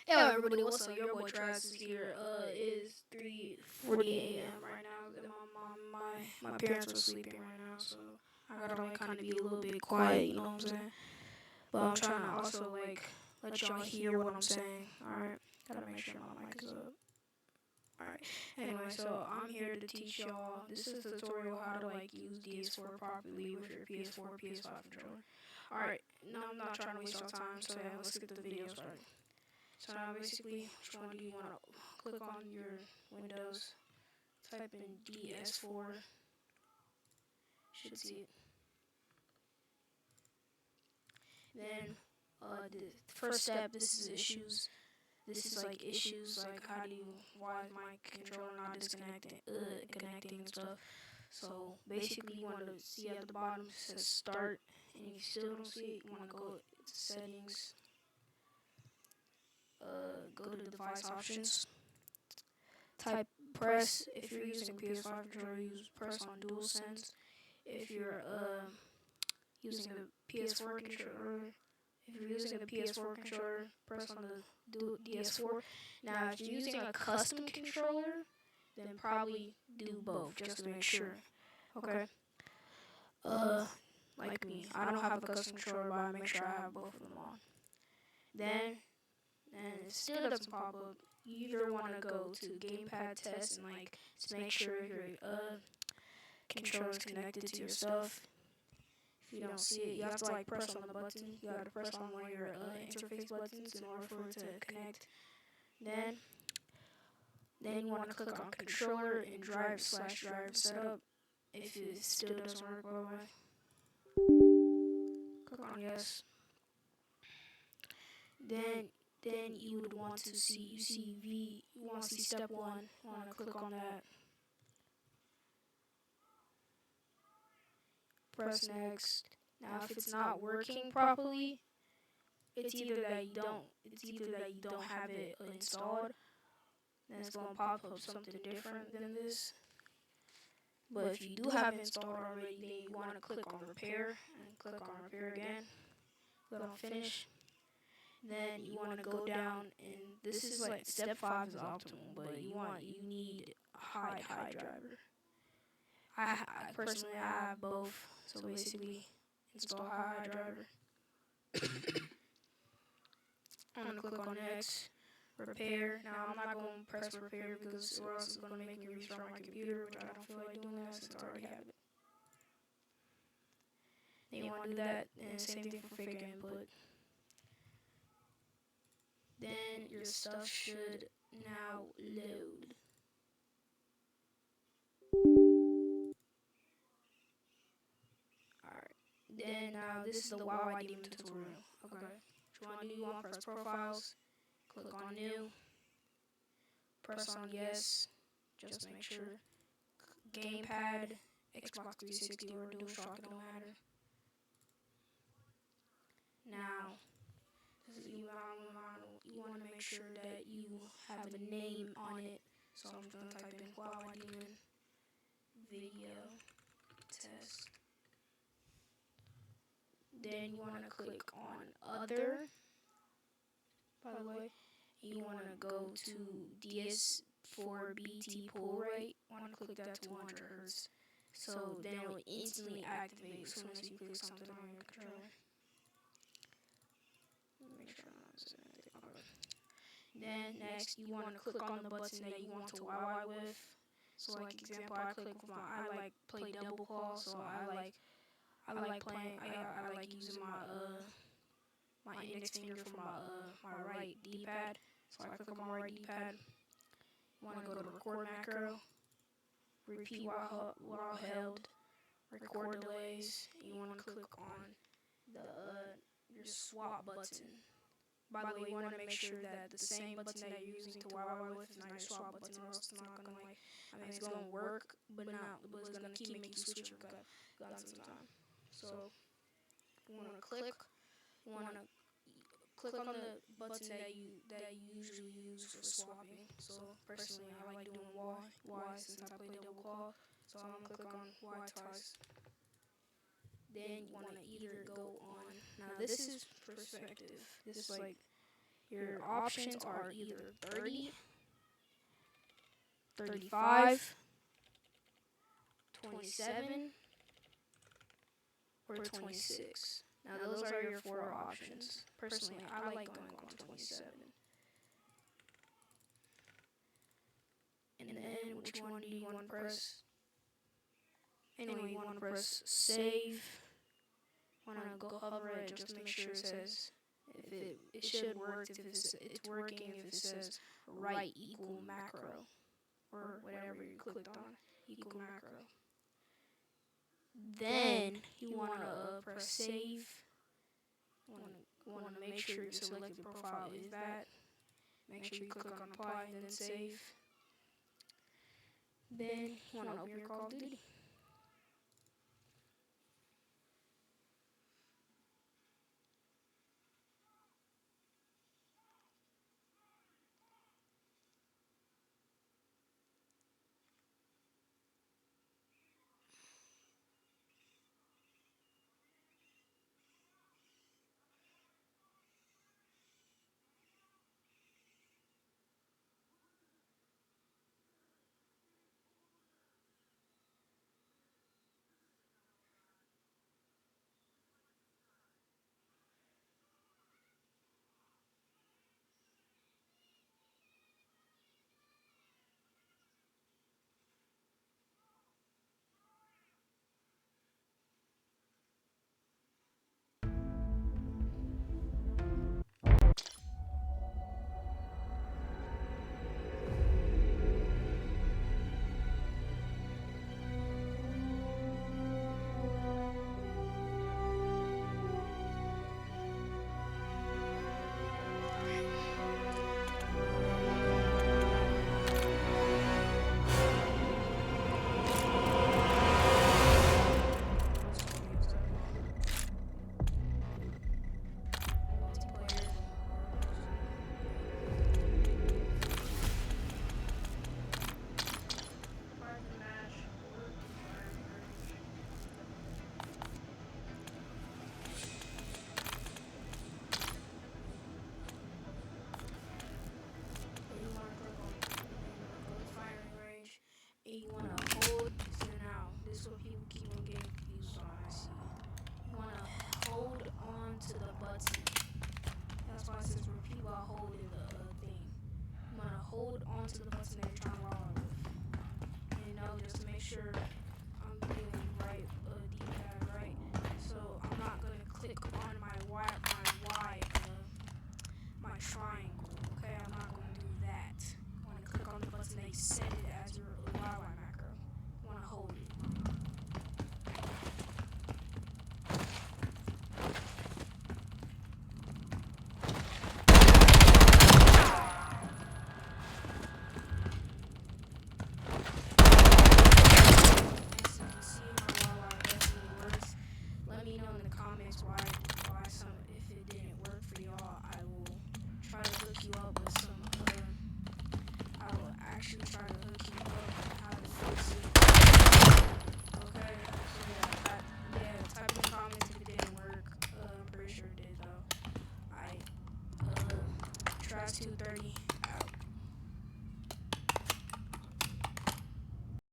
Hey everybody, what's up? Your boy Travis is here. It is 3:40 a.m. right now. My parents are sleeping right now, so I gotta like kind of be a little bit quiet. You know what I'm saying? But I'm trying to also like let y'all hear what I'm saying. All right, gotta make sure my mic is up. All right. Anyway, so I'm here to teach y'all. This is a tutorial how to like use ds4 properly with your PS4, PS5 controller. All right. No, I'm not trying to waste your time. So yeah, let's get the video started. So now basically, what you want to do, you want to click on your Windows, type in ds4, should see it. Then the first step, this is issues. This is like issues, like why is my controller not disconnecting, connecting and stuff. So basically, you want to see at the bottom it says start, and if you still don't see it, you want to go to settings, go to device options. Type press if you're using PS5 controller, use press on DualSense. If you're using a PS4 controller, if you're using a PS4 controller, press on the ds4. Now, if you're using a custom controller, then probably do both just to make sure. Okay. Uh, like me, I don't have a custom controller, but I make sure I have both of them on. Then, and it still doesn't pop up. You either want to go to gamepad test and like to make sure your controller is connected to your stuff. If you don't see it, you have to like press on the button. You gotta press on one of your interface buttons in order for it to connect. Then you want to click on controller and drive/drive setup. If it still doesn't work, by the way, click on yes. Then you would want to see you want to see step 1. You want to click on that. Press next. Now, if it's not working properly, it's either that you don't have it installed, then it's gonna pop up something different than this. But if you do have it installed already, then you want to click on repair and click on repair again. Click on finish. Then you want to go down, and this is like step 5 is optimal, but you need a hide driver. I personally I have both, so basically install hide driver. I'm gonna click on next, repair. Now I'm not gonna press repair because or else it's gonna make me restart my computer, which I don't feel like doing that since I already have it. Then you want to do that, and same thing for fake input. Then your stuff should now load. Alright. Then now this is the WoW Demon tutorial. Okay. What you want to do, you want to press profiles, click on new, press on yes, just make sure. Gamepad, Xbox 360 or DualShock, it don't matter. Now, you want to make sure that you have a name on it. So I'm just going to type in WoW Demon video test. Then you want to click on other, by the way. You want to go to ds4 BT pull rate. You want to click that to 100 Hz. So then it will instantly activate as soon as you click something on your controller. Make sure I'm not missing anything. Okay. Then next, you want to click on the button that you want to YY with. So like example, I like play double claw. So I like playing. I like using my index finger for my right D-pad. So I click on my right D-pad. You want to go to record macro. Repeat while held. Record delays. You want to click on your swap button. By the way, you want to make sure that the same button that you're using to YY with is not your swap button, or else it's not gonna it's gonna work, but it's gonna keep making you switch your gun sometime. So you want to click on the button that you usually use for swapping. So personally, I like doing Y since I play double claw. So I'm gonna click on Y twice. Then you want to either go on. Now this is perspective. This is like Your options are either 30, 35, 27, or 26. Now those are your 4 options. Personally, I like going on 27. And then which one do you want to press? Anyway, you want to press save. Want to go hover it just to make sure it says if it should work if it's working if it says right equal macro or whatever you clicked on equal macro. Then you want to press save. Want to make sure your selected profile is that. Make sure you click on apply and then save. Then you want to open your Call of Duty. You want to hold, so now, this is what people keep on getting confused on, I see. You want to hold on to the button. That's why it says repeat while holding the thing. You want to hold on to the button that you're trying to log on with. And just to make sure I'm doing right, D-pad right. So I'm not going to click on my triangle, okay? I'm not going to do that. You want to click on the button that you set it as your YY macro. You want to hold it. Next, you can see how YY definitely works. Let me know in the comments why